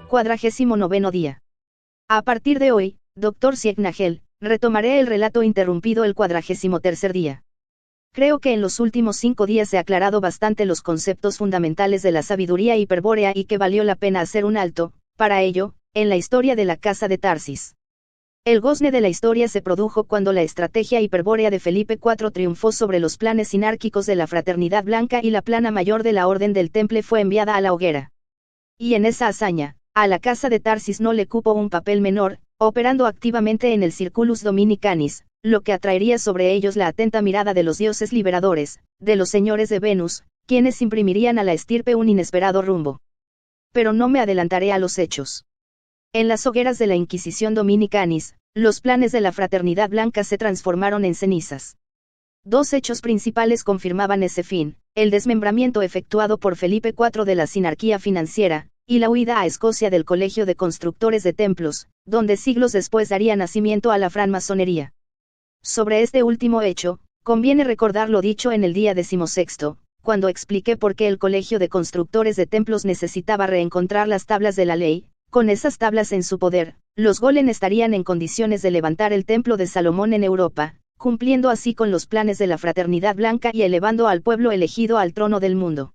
49º día. A partir de hoy, Dr. Ciegnagel, retomaré el relato interrumpido el 43º día. Creo que en los últimos 5 días he aclarado bastante los conceptos fundamentales de la sabiduría hiperbórea y que valió la pena hacer un alto, para ello, en la historia de la casa de Tarsis. El gozne de la historia se produjo cuando la estrategia hiperbórea de Felipe IV triunfó sobre los planes sinárquicos de la Fraternidad Blanca y la plana mayor de la Orden del Temple fue enviada a la hoguera. Y en esa hazaña, a la casa de Tarsis no le cupo un papel menor, operando activamente en el Circulus Dominicanis, lo que atraería sobre ellos la atenta mirada de los dioses liberadores, de los señores de Venus, quienes imprimirían a la estirpe un inesperado rumbo. Pero no me adelantaré a los hechos. En las hogueras de la Inquisición Dominicanis, los planes de la Fraternidad Blanca se transformaron en cenizas. 2 hechos principales confirmaban ese fin: el desmembramiento efectuado por Felipe IV de la sinarquía financiera, y la huida a Escocia del Colegio de Constructores de Templos, donde siglos después daría nacimiento a la francmasonería. Sobre este último hecho, conviene recordar lo dicho en el día 16, cuando expliqué por qué el Colegio de Constructores de Templos necesitaba reencontrar las tablas de la ley. Con esas tablas en su poder, los Golem estarían en condiciones de levantar el Templo de Salomón en Europa, cumpliendo así con los planes de la Fraternidad Blanca y elevando al pueblo elegido al trono del mundo.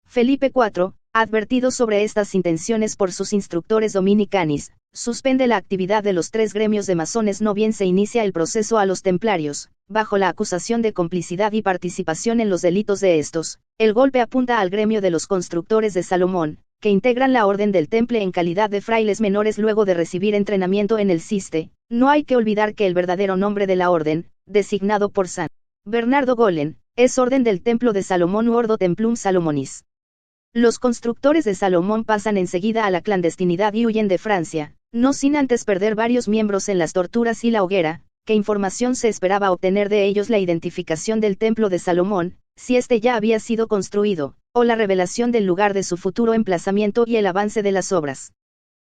Felipe IV, advertido sobre estas intenciones por sus instructores dominicanis, suspende la actividad de los 3 gremios de masones, no bien se inicia el proceso a los templarios, bajo la acusación de complicidad y participación en los delitos de estos. El golpe apunta al gremio de los constructores de Salomón, que integran la Orden del Temple en calidad de frailes menores luego de recibir entrenamiento en el Ciste. No hay que olvidar que el verdadero nombre de la orden, designado por San Bernardo Golem, es Orden del Templo de Salomón u Ordo Templum Salomonis. Los constructores de Salomón pasan enseguida a la clandestinidad y huyen de Francia, no sin antes perder varios miembros en las torturas y la hoguera. ¿Qué información se esperaba obtener de ellos? La identificación del Templo de Salomón, si éste ya había sido construido, o la revelación del lugar de su futuro emplazamiento y el avance de las obras.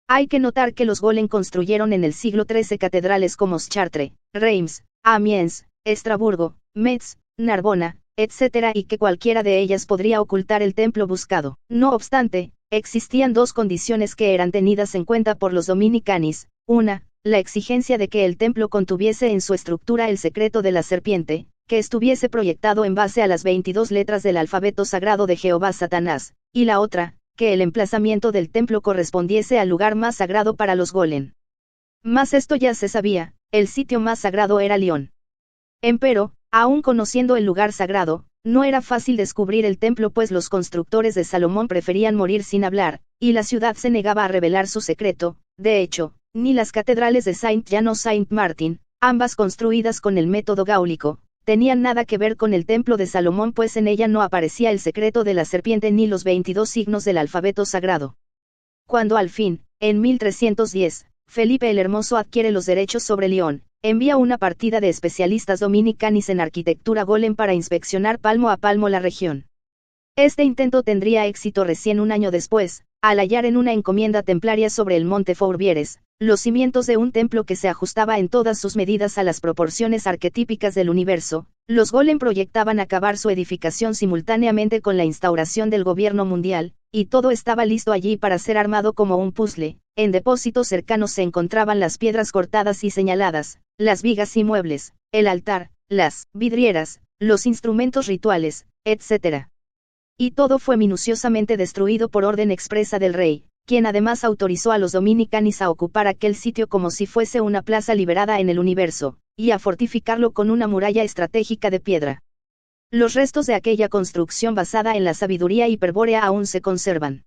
Hay que notar que los Golem construyeron en el siglo XIII catedrales como Chartres, Reims, Amiens, Estrasburgo, Metz, Narbona, etc., y que cualquiera de ellas podría ocultar el templo buscado. No obstante, existían 2 condiciones que eran tenidas en cuenta por los dominicanis: una, la exigencia de que el templo contuviese en su estructura el secreto de la serpiente, que estuviese proyectado en base a las 22 letras del alfabeto sagrado de Jehová Satanás, y la otra, que el emplazamiento del templo correspondiese al lugar más sagrado para los Golem. Mas esto ya se sabía: el sitio más sagrado era León. Empero, aun conociendo el lugar sagrado, no era fácil descubrir el templo, pues los constructores de Salomón preferían morir sin hablar, y la ciudad se negaba a revelar su secreto. De hecho, ni las catedrales de Saint-Jean o Saint-Martin, ambas construidas con el método gáulico, tenían nada que ver con el templo de Salomón, pues en ella no aparecía el secreto de la serpiente ni los 22 signos del alfabeto sagrado. Cuando al fin, en 1310, Felipe el Hermoso adquiere los derechos sobre León, envía una partida de especialistas dominicanis en arquitectura Golem para inspeccionar palmo a palmo la región. Este intento tendría éxito recién un año después, al hallar en una encomienda templaria sobre el monte Fourvières, los cimientos de un templo que se ajustaba en todas sus medidas a las proporciones arquetípicas del universo. Los Golem proyectaban acabar su edificación simultáneamente con la instauración del gobierno mundial, y todo estaba listo allí para ser armado como un puzzle. En depósitos cercanos se encontraban las piedras cortadas y señaladas, las vigas y muebles, el altar, las vidrieras, los instrumentos rituales, etc. Y todo fue minuciosamente destruido por orden expresa del rey, quien además autorizó a los dominicanis a ocupar aquel sitio como si fuese una plaza liberada en el universo, y a fortificarlo con una muralla estratégica de piedra. Los restos de aquella construcción basada en la sabiduría hiperbórea aún se conservan.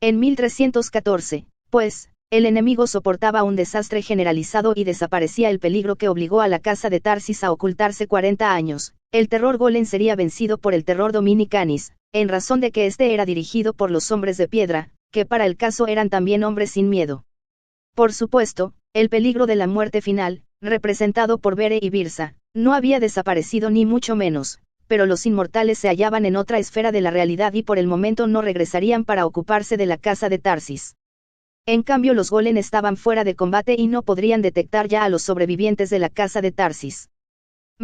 En 1314, pues, el enemigo soportaba un desastre generalizado y desaparecía el peligro que obligó a la casa de Tarsis a ocultarse 40 años, el terror Golem sería vencido por el terror dominicanis, en razón de que este era dirigido por los hombres de piedra, que para el caso eran también hombres sin miedo. Por supuesto, el peligro de la muerte final, representado por Bere y Birsa, no había desaparecido ni mucho menos, pero los inmortales se hallaban en otra esfera de la realidad y por el momento no regresarían para ocuparse de la casa de Tarsis. En cambio los Golem estaban fuera de combate y no podrían detectar ya a los sobrevivientes de la casa de Tarsis.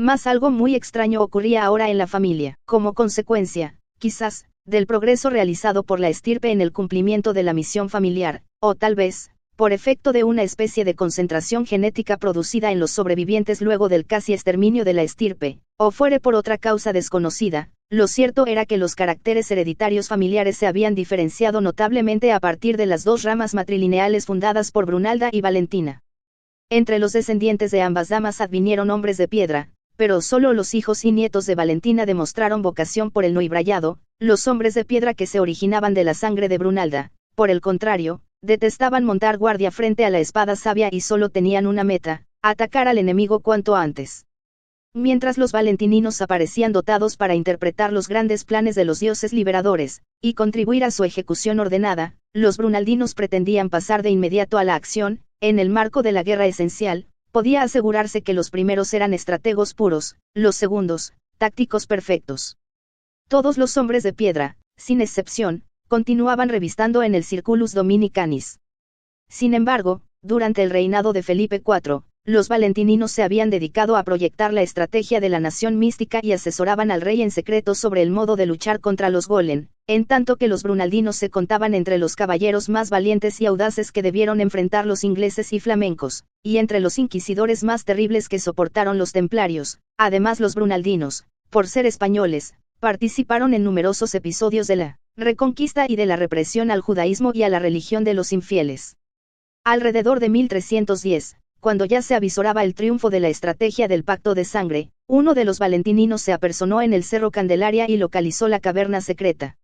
Mas algo muy extraño ocurría ahora en la familia, como consecuencia, quizás, del progreso realizado por la estirpe en el cumplimiento de la misión familiar, o tal vez, por efecto de una especie de concentración genética producida en los sobrevivientes luego del casi exterminio de la estirpe, o fuere por otra causa desconocida. Lo cierto era que los caracteres hereditarios familiares se habían diferenciado notablemente a partir de las dos ramas matrilineales fundadas por Brunalda y Valentina. Entre los descendientes de ambas damas advinieron hombres de piedra, pero solo los hijos y nietos de Valentina demostraron vocación por el noibrayado. Los hombres de piedra que se originaban de la sangre de Brunalda, por el contrario, detestaban montar guardia frente a la espada sabia y solo tenían una meta: atacar al enemigo cuanto antes. Mientras los valentininos aparecían dotados para interpretar los grandes planes de los dioses liberadores, y contribuir a su ejecución ordenada, los brunaldinos pretendían pasar de inmediato a la acción. En el marco de la guerra esencial, podía asegurarse que los primeros eran estrategos puros, los segundos, tácticos perfectos. Todos los hombres de piedra, sin excepción, continuaban revistando en el Circulus Dominicanis. Sin embargo, durante el reinado de Felipe IV, los valentininos se habían dedicado a proyectar la estrategia de la nación mística y asesoraban al rey en secreto sobre el modo de luchar contra los golem, en tanto que los brunaldinos se contaban entre los caballeros más valientes y audaces que debieron enfrentar los ingleses y flamencos, y entre los inquisidores más terribles que soportaron los templarios. Además, los brunaldinos, por ser españoles, participaron en numerosos episodios de la reconquista y de la represión al judaísmo y a la religión de los infieles. Alrededor de 1310, cuando ya se avisoraba el triunfo de la estrategia del pacto de sangre, uno de los valentininos se apersonó en el Cerro Candelaria y localizó la caverna secreta.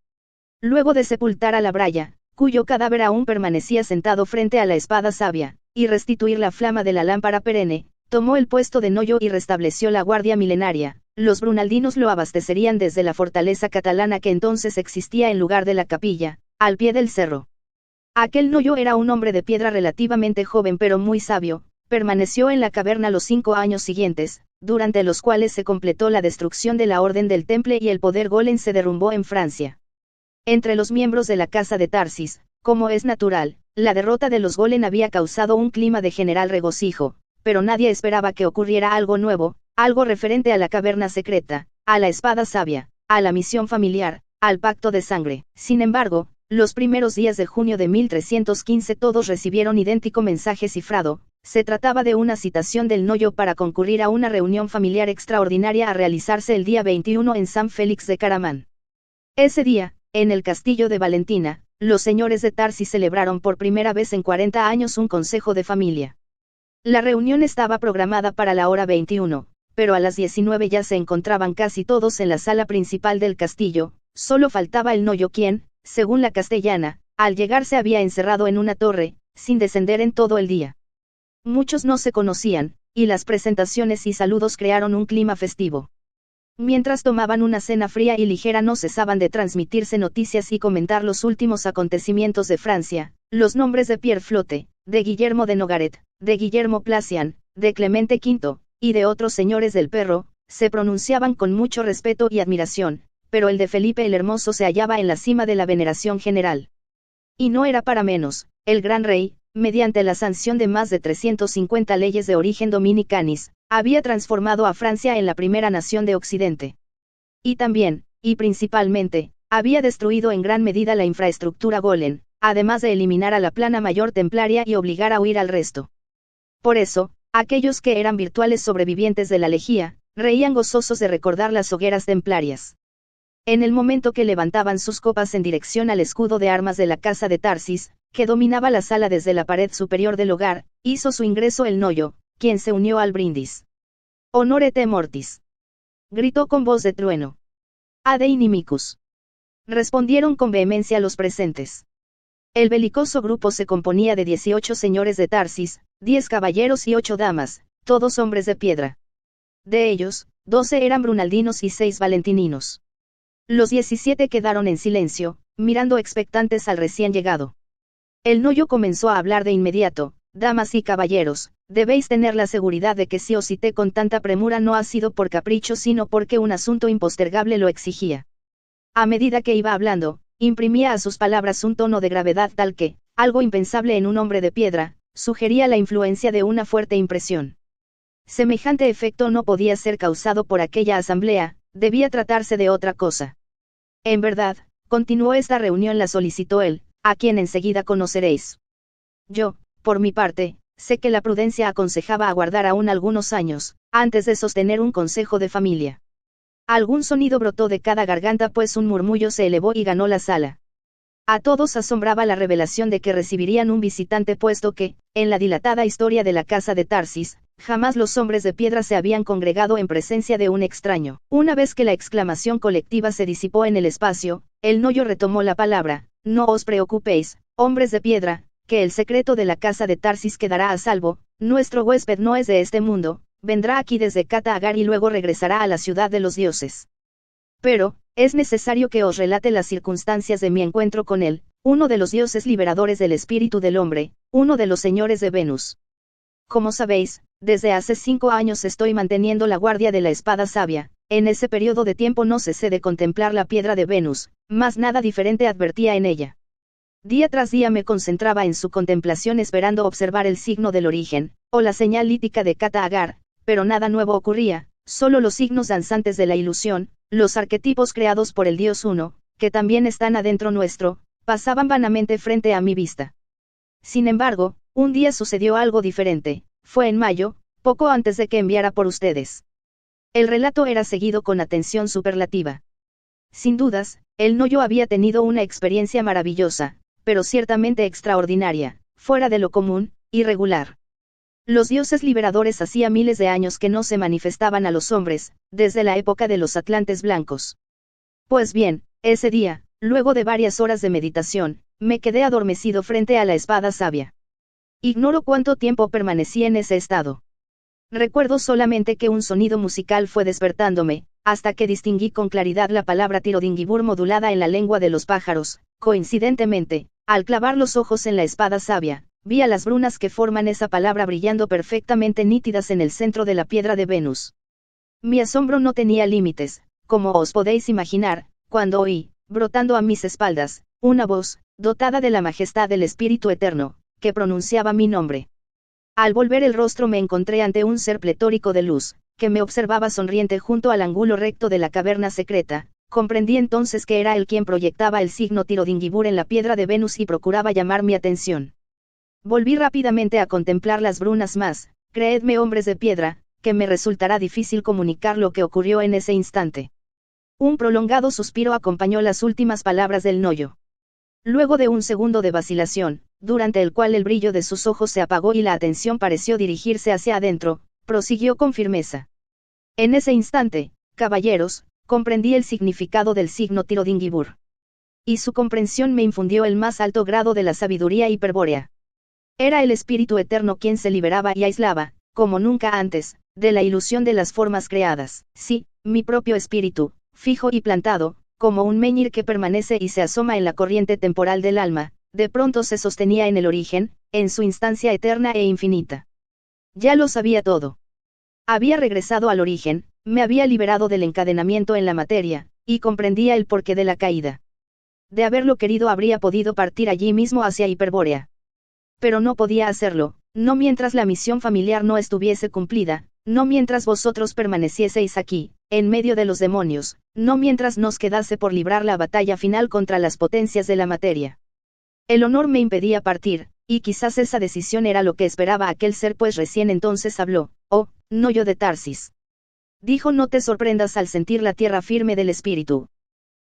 Luego de sepultar a la Braya, cuyo cadáver aún permanecía sentado frente a la espada sabia, y restituir la flama de la lámpara perenne, tomó el puesto de Noyo y restableció la guardia milenaria. Los brunaldinos lo abastecerían desde la fortaleza catalana que entonces existía en lugar de la capilla, al pie del cerro. Aquel Noyo era un hombre de piedra relativamente joven pero muy sabio. Permaneció en la caverna los 5 años siguientes, durante los cuales se completó la destrucción de la Orden del Temple y el poder golem se derrumbó en Francia. Entre los miembros de la Casa de Tarsis, como es natural, la derrota de los golem había causado un clima de general regocijo, pero nadie esperaba que ocurriera algo nuevo, algo referente a la caverna secreta, a la espada sabia, a la misión familiar, al pacto de sangre. Sin embargo, los primeros días de junio de 1315 todos recibieron idéntico mensaje cifrado. Se trataba de una citación del Noyo para concurrir a una reunión familiar extraordinaria a realizarse el día 21 en San Félix de Caramán. Ese día, en el castillo de Valentina, los señores de Tarsis celebraron por primera vez en 40 años un consejo de familia. La reunión estaba programada para la hora 21, pero a las 19 ya se encontraban casi todos en la sala principal del castillo. Solo faltaba el Noyo quien, según la castellana, al llegar se había encerrado en una torre, sin descender en todo el día. Muchos no se conocían, y las presentaciones y saludos crearon un clima festivo. Mientras tomaban una cena fría y ligera no cesaban de transmitirse noticias y comentar los últimos acontecimientos de Francia. Los nombres de Pierre Flotte, de Guillermo de Nogaret, de Guillermo Placian, de Clemente V, y de otros señores del Perro, se pronunciaban con mucho respeto y admiración, pero el de Felipe el Hermoso se hallaba en la cima de la veneración general. Y no era para menos, el gran rey, mediante la sanción de más de 350 leyes de origen dominicanis, había transformado a Francia en la primera nación de Occidente. Y también, y principalmente, había destruido en gran medida la infraestructura golem, además de eliminar a la plana mayor templaria y obligar a huir al resto. Por eso, aquellos que eran virtuales sobrevivientes de la lejía, reían gozosos de recordar las hogueras templarias. En el momento que levantaban sus copas en dirección al escudo de armas de la casa de Tarsis, que dominaba la sala desde la pared superior del hogar, hizo su ingreso el Noyo, quien se unió al brindis. «Honorete mortis», gritó con voz de trueno. «Ade inimicus», respondieron con vehemencia los presentes. El belicoso grupo se componía de 18 señores de Tarsis, 10 caballeros y 8 damas, todos hombres de piedra. De ellos, 12 eran brunaldinos y 6 valentininos. Los 17 quedaron en silencio, mirando expectantes al recién llegado. El Noyo comenzó a hablar de inmediato: «Damas y caballeros, debéis tener la seguridad de que si os cité con tanta premura no ha sido por capricho sino porque un asunto impostergable lo exigía». A medida que iba hablando, imprimía a sus palabras un tono de gravedad tal que, algo impensable en un hombre de piedra, sugería la influencia de una fuerte impresión. Semejante efecto no podía ser causado por aquella asamblea, debía tratarse de otra cosa. En verdad, continuó, esta reunión la solicitó él, a quien enseguida conoceréis. Yo, por mi parte, sé que la prudencia aconsejaba aguardar aún algunos años, antes de sostener un consejo de familia. Algún sonido brotó de cada garganta, pues un murmullo se elevó y ganó la sala. A todos asombraba la revelación de que recibirían un visitante, puesto que, en la dilatada historia de la casa de Tarsis, jamás los hombres de piedra se habían congregado en presencia de un extraño. Una vez que la exclamación colectiva se disipó en el espacio, el Noyo retomó la palabra: no os preocupéis, hombres de piedra, que el secreto de la casa de Tarsis quedará a salvo. Nuestro huésped no es de este mundo, vendrá aquí desde Kata Agar y luego regresará a la ciudad de los dioses. Pero, es necesario que os relate las circunstancias de mi encuentro con él, uno de los dioses liberadores del espíritu del hombre, uno de los señores de Venus. Como sabéis, desde hace 5 años estoy manteniendo la guardia de la espada sabia. En ese periodo de tiempo no cesé de contemplar la piedra de Venus, mas nada diferente advertía en ella. Día tras día me concentraba en su contemplación, esperando observar el signo del origen, o la señal lítica de Kata Agar, pero nada nuevo ocurría, solo los signos danzantes de la ilusión, los arquetipos creados por el Dios Uno, que también están adentro nuestro, pasaban vanamente frente a mi vista. Sin embargo, un día sucedió algo diferente, fue en mayo, poco antes de que enviara por ustedes. El relato era seguido con atención superlativa. Sin dudas, el Noyo había tenido una experiencia maravillosa, pero ciertamente extraordinaria, fuera de lo común, irregular. Los dioses liberadores hacía miles de años que no se manifestaban a los hombres, desde la época de los atlantes blancos. Pues bien, ese día, luego de varias horas de meditación, me quedé adormecido frente a la espada sabia. Ignoro cuánto tiempo permanecí en ese estado. Recuerdo solamente que un sonido musical fue despertándome, hasta que distinguí con claridad la palabra Tirodingibur modulada en la lengua de los pájaros. Coincidentemente, al clavar los ojos en la espada sabia, vi a las brunas que forman esa palabra brillando perfectamente nítidas en el centro de la piedra de Venus. Mi asombro no tenía límites, como os podéis imaginar, cuando oí, brotando a mis espaldas, una voz, dotada de la majestad del Espíritu Eterno, que pronunciaba mi nombre. Al volver el rostro me encontré ante un ser pletórico de luz, que me observaba sonriente junto al ángulo recto de la caverna secreta. Comprendí entonces que era él quien proyectaba el signo Tirodingibur en la piedra de Venus y procuraba llamar mi atención. Volví rápidamente a contemplar las brunas, mas, creedme, hombres de piedra, que me resultará difícil comunicar lo que ocurrió en ese instante. Un prolongado suspiro acompañó las últimas palabras del Noyo. Luego de un segundo de vacilación, durante el cual el brillo de sus ojos se apagó y la atención pareció dirigirse hacia adentro, prosiguió con firmeza. En ese instante, caballeros, comprendí el significado del signo Tirodingibur. Y su comprensión me infundió el más alto grado de la sabiduría hiperbórea. Era el Espíritu Eterno quien se liberaba y aislaba, como nunca antes, de la ilusión de las formas creadas. Sí, mi propio espíritu, fijo y plantado, como un menhir que permanece y se asoma en la corriente temporal del alma, de pronto se sostenía en el origen, en su instancia eterna e infinita. Ya lo sabía todo. Había regresado al origen, me había liberado del encadenamiento en la materia, y comprendía el porqué de la caída. De haberlo querido habría podido partir allí mismo hacia Hiperbórea. Pero no podía hacerlo, no mientras la misión familiar no estuviese cumplida, no mientras vosotros permanecieseis aquí, en medio de los demonios, no mientras nos quedase por librar la batalla final contra las potencias de la materia. El honor me impedía partir, y quizás esa decisión era lo que esperaba aquel ser, pues recién entonces habló: oh, Noyo de Tarsis. Dijo: no te sorprendas al sentir la tierra firme del espíritu.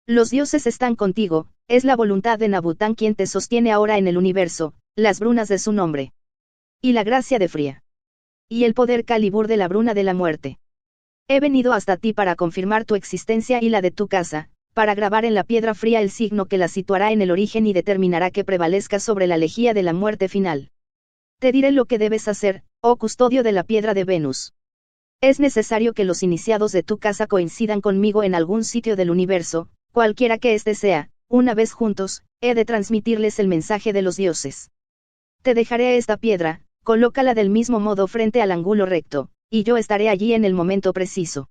Los dioses están contigo, es la voluntad de Nabután quien te sostiene ahora en el universo, las brunas de su nombre. Y la gracia de Fría. Y el poder Calibur de la bruna de la muerte. He venido hasta ti para confirmar tu existencia y la de tu casa, para grabar en la piedra fría el signo que la situará en el origen y determinará que prevalezca sobre la lejía de la muerte final. Te diré lo que debes hacer, oh custodio de la piedra de Venus. Es necesario que los iniciados de tu casa coincidan conmigo en algún sitio del universo, cualquiera que éste sea. Una vez juntos, he de transmitirles el mensaje de los dioses. Te dejaré esta piedra, colócala del mismo modo frente al ángulo recto, y yo estaré allí en el momento preciso.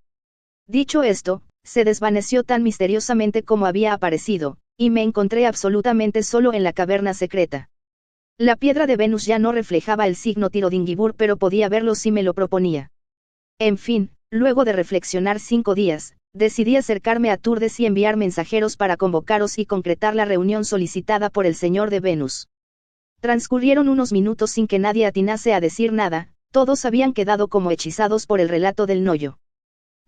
Dicho esto, se desvaneció tan misteriosamente como había aparecido, y me encontré absolutamente solo en la caverna secreta. La piedra de Venus ya no reflejaba el signo Tirodingibur, pero podía verlo si me lo proponía. En fin, luego de reflexionar 5 días, decidí acercarme a Turdes y enviar mensajeros para convocaros y concretar la reunión solicitada por el señor de Venus. Transcurrieron unos minutos sin que nadie atinase a decir nada, todos habían quedado como hechizados por el relato del Noyo.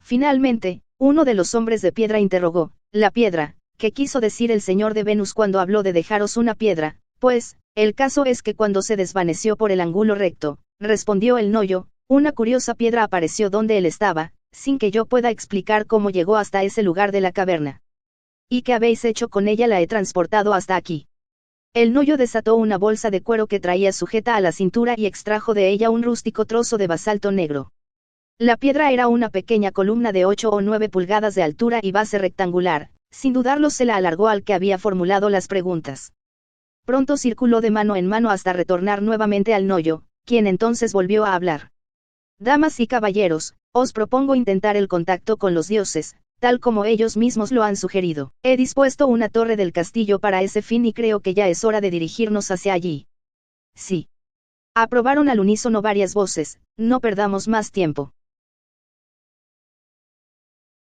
Finalmente, uno de los hombres de piedra interrogó: «¿La piedra? ¿Qué quiso decir el señor de Venus cuando habló de dejaros una piedra?». «Pues, el caso es que cuando se desvaneció por el ángulo recto», respondió el Noyo, «una curiosa piedra apareció donde él estaba, sin que yo pueda explicar cómo llegó hasta ese lugar de la caverna». «¿Y qué habéis hecho con ella?». «La he transportado hasta aquí». El Noyo desató una bolsa de cuero que traía sujeta a la cintura y extrajo de ella un rústico trozo de basalto negro. La piedra era una pequeña columna de 8 o 9 pulgadas de altura y base rectangular. Sin dudarlo se la alargó al que había formulado las preguntas. Pronto circuló de mano en mano hasta retornar nuevamente al Noyo, quien entonces volvió a hablar. «Damas y caballeros, os propongo intentar el contacto con los dioses, tal como ellos mismos lo han sugerido. He dispuesto una torre del castillo para ese fin y creo que ya es hora de dirigirnos hacia allí». «Sí». Aprobaron al unísono varias voces. «No perdamos más tiempo».